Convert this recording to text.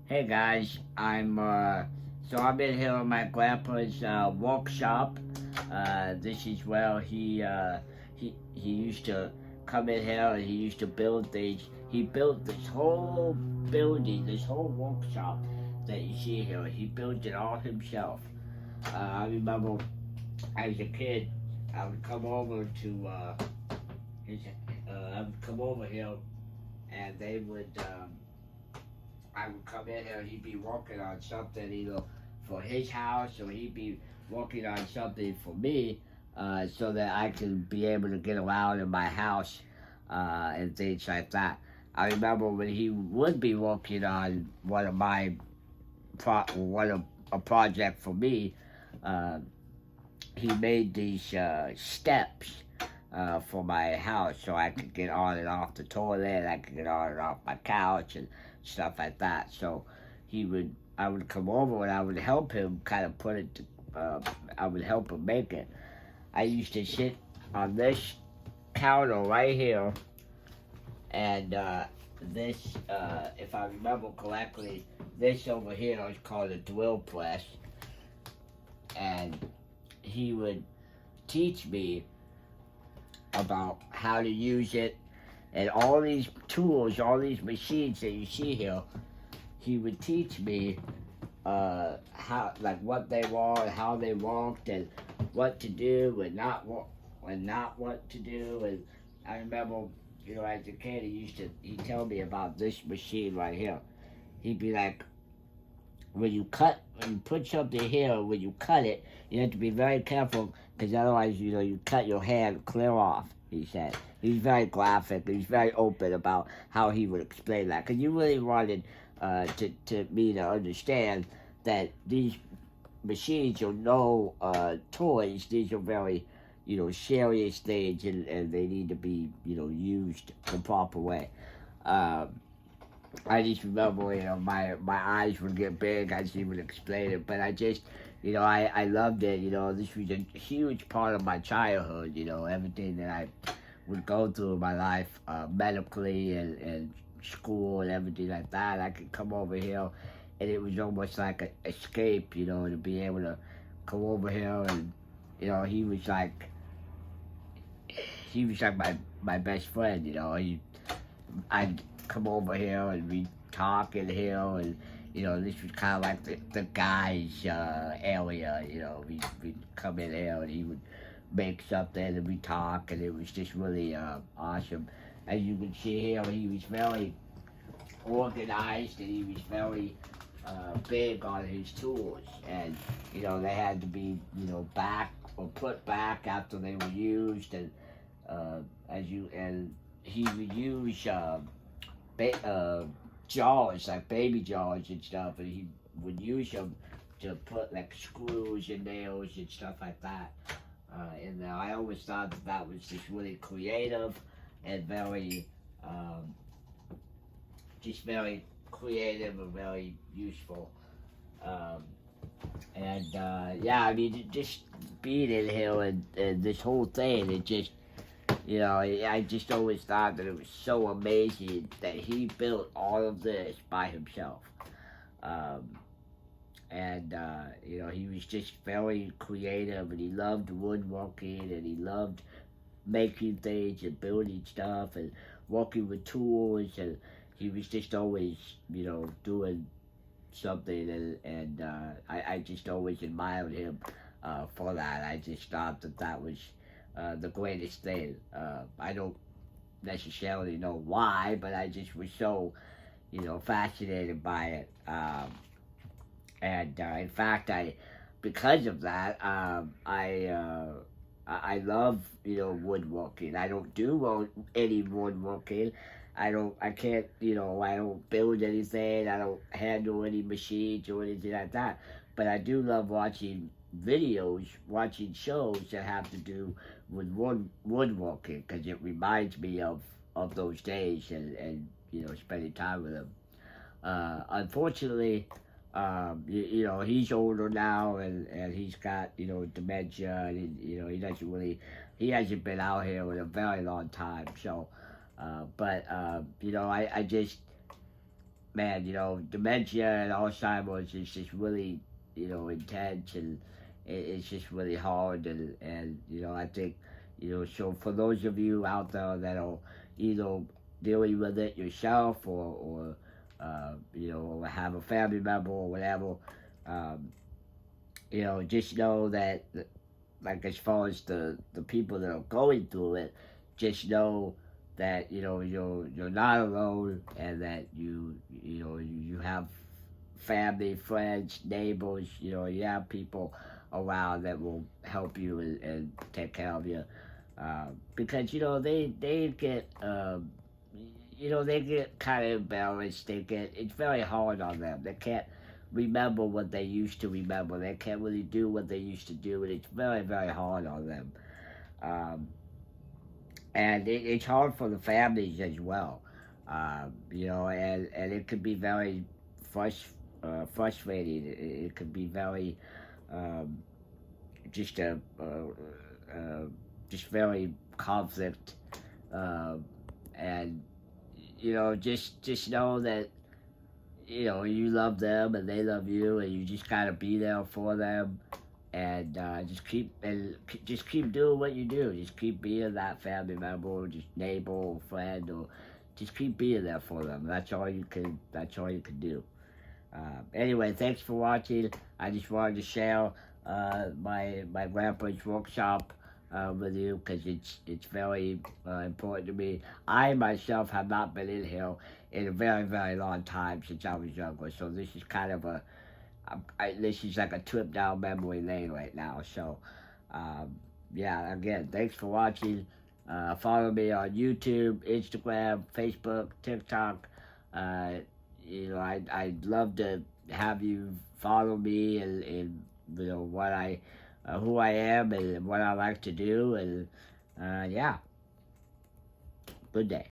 Hey guys, I'm in here at my grandpa's workshop. This is where he used to come in here and he used to build things. He built this whole building, this whole workshop that you see here. He built it all himself. I remember as a kid, I would come over to his. I would come over here and they would. I would come in here, he'd be working on something either for his house or he'd be working on something for me, so that I can be able to get around in my house and things like that. I remember when he would be working on one of my one of a project for me. Uh, he made these steps for my house so I could get on and off the toilet. I could get on and off my couch and stuff like that. So I would come over and I would help him kind of put it. I would help him make it. I used to sit on this counter right here, and if I remember correctly, this over here is called a drill press, and he would teach me about how to use it and all these tools, all these machines that you see here. He would teach me how, like, what they were and how they worked and what to do and not what to do. And I remember, as a kid, he'd tell me about this machine right here. He'd be like, when you put something here, when you cut it, you have to be very careful because otherwise, you cut your hand clear off, he said. He was very graphic. He was very open about how he would explain that because you really wanted to me to understand that these machines are no toys. These are very, serious things and they need to be, used the proper way. Um, I just remember, my eyes would get big as he would explain it, but I just, I loved it. This was a huge part of my childhood. Everything that I would go through in my life, medically and school and everything like that. I could come over here, and it was almost like an escape. To be able to come over here and, he was like, my best friend. I'd come over here and we'd talk in here, and this was kind of like the guys' area. We'd come in here and he would make something and we'd talk, and it was just really awesome. As you can see here, he was very organized and he was very big on his tools, and they had to be back or put back after they were used, and he would use jars, like baby jars and stuff, and he would use them to put like screws and nails and stuff like that in there. I always thought that was just really creative and just very creative and very useful. Um, yeah, I mean, just being in here and this whole thing, it just, I just always thought that it was so amazing that he built all of this by himself. Um, he was just very creative and he loved woodworking and he loved making things and building stuff and working with tools, and he was just always, doing something, and I just always admired him for that. I just thought that was the greatest thing. I don't necessarily know why, but I just was so, fascinated by it. And in fact, because of that, I love, woodworking. I don't do any woodworking. I can't, I don't build anything. I don't handle any machines or anything like that. But I do love watching videos, watching shows that have to do with woodworking because it reminds me of those days and spending time with them. Unfortunately, he's older now and he's got, dementia, and, he hasn't been out here in a very long time. So, but, I just, man, dementia and Alzheimer's is just really, intense, and it's just really hard, and I think, so for those of you out there that are either dealing with it yourself, or have a family member or whatever, um, just know that, like, as far as the people that are going through it, just know that you're not alone, and that you have family, friends, neighbors. You have people around that will help you, and take care of you, because they get they get kind of embarrassed. It's very hard on them. They can't remember what they used to remember. They can't really do what they used to do, and it's very, very hard on them. Um, and it's hard for the families as well. And it could be very frustrating. It could be very um, just just very conflict, uh, and just know that you love them and they love you, and you just gotta be there for them, and just keep doing what you do. Just keep being that family member, or just neighbor, or friend, or just keep being there for them. That's all you can. That's all you can do. Anyway, thanks for watching. I just wanted to share my grandpa's workshop with you, because it's very important to me. I myself have not been in here in a very, very long time, since I was younger. So this is kind of this is like a trip down memory lane right now. So yeah, again, thanks for watching. Follow me on YouTube, Instagram, Facebook, TikTok. I'd love to have you follow me, and what who I am, and what I like to do, and yeah, good day.